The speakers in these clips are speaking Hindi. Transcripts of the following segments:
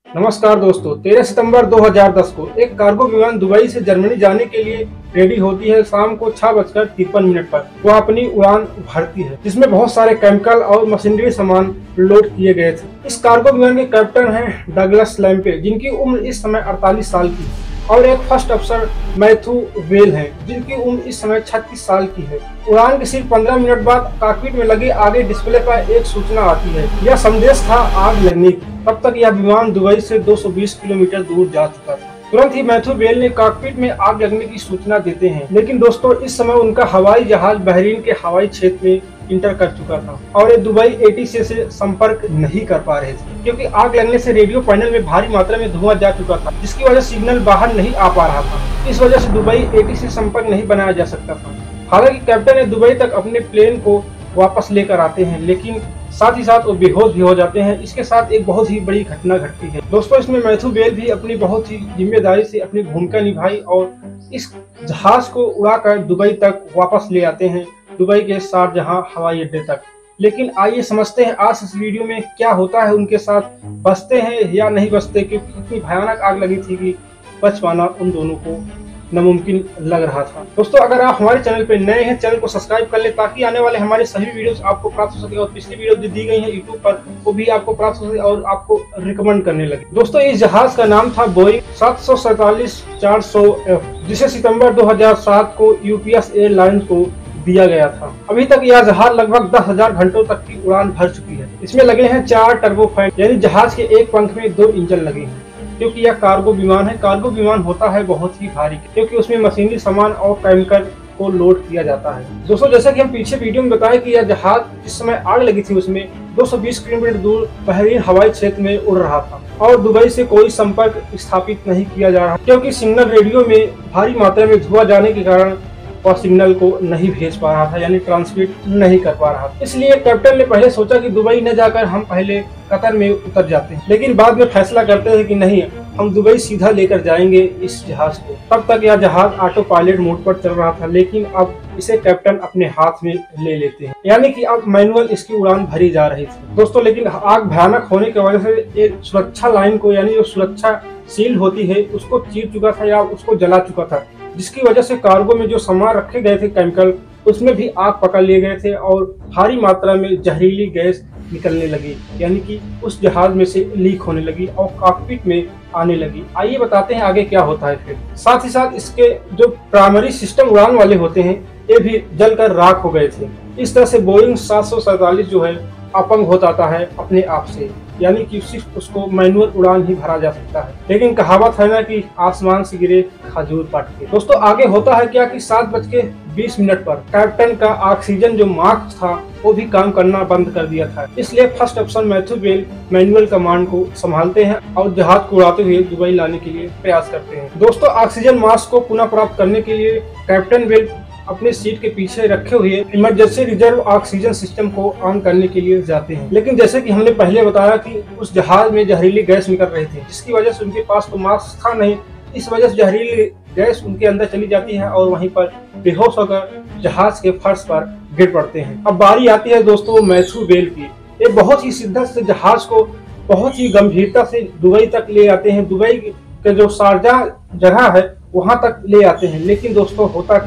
नमस्कार दोस्तों, 13 सितंबर 2010 को एक कार्गो विमान दुबई से जर्मनी जाने के लिए रेडी होती है। शाम को 6:53 पर वह अपनी उड़ान भरती है, जिसमें बहुत सारे केमिकल और मशीनरी सामान लोड किए गए थे। इस कार्गो विमान के कैप्टन हैं डगलस लैम्पे, जिनकी उम्र इस समय 48 साल की है, और एक फर्स्ट अफसर मैथ्यू वेल हैं, जिनकी उम्र इस समय 36 साल की है। उड़ान के सिर्फ 15 मिनट बाद कॉकपिट में लगे आगे डिस्प्ले पर एक सूचना आती है। यह संदेश था आग लगने की। तब तक यह विमान दुबई से 220 किलोमीटर दूर जा चुका था। तुरंत ही मैथ्यू वेल ने कॉकपिट में आग लगने की सूचना देते हैं, लेकिन दोस्तों इस समय उनका हवाई जहाज बहरीन के हवाई क्षेत्र में इंटर कर चुका था और ये दुबई एटीसी से संपर्क नहीं कर पा रहे थे, क्योंकि आग लगने से रेडियो पैनल में भारी मात्रा में धुआं जा चुका था, जिसकी वजह से सिग्नल बाहर नहीं आ पा रहा था। इस वजह से दुबई एटीसी से संपर्क नहीं बनाया जा सकता था। हालांकि कैप्टन ने दुबई तक अपने प्लेन को वापस लेकर आते हैं, लेकिन साथ ही साथ वो बेहोश भी हो जाते हैं। इसके साथ एक बहुत ही बड़ी घटना घटती है दोस्तों। इसमें मैथ्यू वेल भी अपनी बहुत ही जिम्मेदारी से अपनी भूमिका निभाई और इस जहाज को उड़ाकर दुबई तक वापस ले आते हैं, दुबई के शारजाह हवाई अड्डे तक। लेकिन आइए समझते हैं आज इस वीडियो में क्या होता है उनके साथ, बचते हैं या नहीं बचते, क्योंकि इतनी भयानक आग लगी थी कि बच पाना उन दोनों को नामुमकिन लग रहा था। दोस्तों अगर आप हमारे चैनल पर नए हैं, चैनल को सब्सक्राइब कर ले ताकि आने वाले हमारे सभी वीडियोस आपको प्राप्त हो सके, और पिछली वीडियो जो दी गई है यूट्यूब पर वो भी आपको प्राप्त हो सके और आपको रिकमेंड करने लगे। दोस्तों इस जहाज का नाम था बोइंग 747-400F, जिसे सितंबर 2007 को यूपीएस एयरलाइंस को दिया गया था। अभी तक यह जहाज लगभग 10,000 घंटों तक की उड़ान भर चुकी है। इसमें लगे हैं 4 टर्बोफैन, यानी जहाज के एक पंख में 2 इंजन लगे हैं। क्योंकि यह कार्गो विमान है, कार्गो विमान होता है बहुत ही भारी, क्योंकि उसमें मशीनरी सामान और केमिकल को लोड किया जाता है। दोस्तों जैसा कि हम पीछे वीडियो में बताया कि यह जहाज जिस समय आग लगी थी उसमें 220 किलोमीटर दूर बहरीन हवाई क्षेत्र में उड़ रहा था और दुबई से कोई संपर्क स्थापित नहीं किया जा रहा, क्योंकि सिग्नल रेडियो में भारी मात्रा में धुआं जाने के कारण वह सिग्नल को नहीं भेज पा रहा था, यानी ट्रांसमिट नहीं कर पा रहा था। इसलिए कैप्टन ने पहले सोचा कि दुबई न जाकर हम पहले कतर में उतर जाते हैं, लेकिन बाद में फैसला करते हैं कि नहीं, हम दुबई सीधा लेकर जाएंगे इस जहाज को। तब तक यह जहाज ऑटो पायलट मोड पर चल रहा था, लेकिन अब इसे कैप्टन अपने हाथ में ले लेते हैं, यानी कि अब मैनुअल इसकी उड़ान भरी जा रही थी दोस्तों। लेकिन आग भयानक होने की वजह से एक सुरक्षा लाइन को, यानी जो सुरक्षा सील होती है, उसको चीर चुका था या उसको जला चुका था, जिसकी वजह से कार्गो में जो सामान रखे गए थे केमिकल, उसमें भी आग पकड़ लिए गए थे और भारी मात्रा में जहरीली गैस निकलने लगी, यानी कि उस जहाज में से लीक होने लगी और कॉकपिट में आने लगी। आइए बताते हैं आगे क्या होता है फिर। साथ ही साथ इसके जो प्राइमरी सिस्टम उड़ान वाले होते हैं ये भी जलकर राख हो गए थे। इस तरह से बोइंग 747 जो है अपंग हो जाता है अपने आप से, यानी कि सिर्फ उसको मैनुअल उड़ान ही भरा जा सकता है। लेकिन कहावत है ना कि आसमान से गिरे खजूर पट के। दोस्तों आगे होता है क्या कि 7:20 पर कैप्टन का ऑक्सीजन जो मास्क था वो भी काम करना बंद कर दिया था। इसलिए फर्स्ट अफसर मैथ्यू वेल मैनुअल कमांड को संभालते हैं और जहाज को उड़ाते हुए दुबई लाने के लिए प्रयास करते हैं। दोस्तों ऑक्सीजन मास्क को पुनः प्राप्त करने के लिए कैप्टन वेल अपने सीट के पीछे रखे हुए इमरजेंसी रिजर्व ऑक्सीजन सिस्टम को ऑन करने के लिए जाते हैं। लेकिन जैसे कि हमने पहले बताया कि उस जहाज में जहरीली गैस निकल रही थी, जिसकी वजह से उनके पास तो मास्क था नहीं। इस वजह से जहरीली गैस उनके अंदर चली जाती है और वहीं पर बेहोश होकर जहाज के फर्श पर गिर पड़ते हैं। अब बारी आती है दोस्तों मैथ्यू वेल की। ये बहुत ही शिद्दत से जहाज को बहुत ही गंभीरता से दुबई तक ले आते हैं। दुबई के जो शारजाह जगह है वहां तक ले आते हैं। लेकिन दोस्तों होता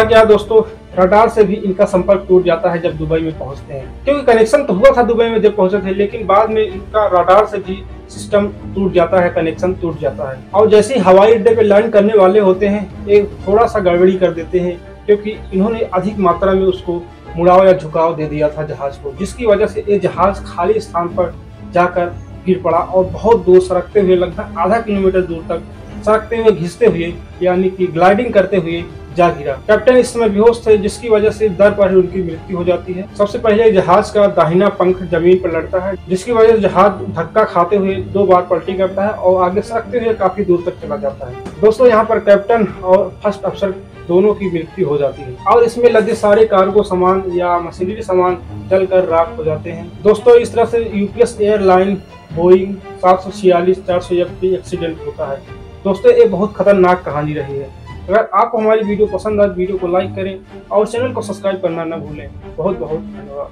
क्या दोस्तों, रडार से भी इनका संपर्क टूट जाता है जब दुबई में पहुंचते हैं, क्योंकि कनेक्शन तो हुआ था दुबई में जब पहुंचे थे, लेकिन बाद में इनका रडार से भी सिस्टम टूट जाता है, कनेक्शन टूट जाता है। और जैसे ही हवाई अड्डे पे लैंड करने वाले होते हैं एक थोड़ा सा गड़बड़ी कर देते हैं, क्योंकि इन्होंने अधिक मात्रा में उसको मुड़ाव या झुकाव दे दिया था जहाज को, जिसकी वजह से ये जहाज खाली स्थान पर जाकर गिर पड़ा और बहुत दूर सरकते हुए, लगभग आधा किलोमीटर दूर तक सरकते हुए, घिसते हुए, यानी कि ग्लाइडिंग करते हुए जा गिरा। कैप्टन इस समय बेहोश थे, जिसकी वजह से दर पर ही उनकी मृत्यु हो जाती है। सबसे पहले जहाज का दाहिना पंख जमीन पर लड़ता है, जिसकी वजह से जहाज धक्का खाते हुए 2 बार पलटी करता है और आगे सरकते हुए काफी दूर तक चला जाता है। दोस्तों यहाँ पर कैप्टन और फर्स्ट अफसर दोनों की मृत्यु हो जाती है और इसमें लगे सारे कार्गो सामान या मशीनरी सामान जलकर राख हो जाते हैं। दोस्तों इस तरह से यूपीएस एयरलाइन बोइंग 746-400F की एक्सीडेंट होता है। दोस्तों ये बहुत खतरनाक कहानी रही है। अगर आपको हमारी वीडियो पसंद आए वीडियो को लाइक करें और चैनल को सब्सक्राइब करना न भूलें। बहुत बहुत धन्यवाद।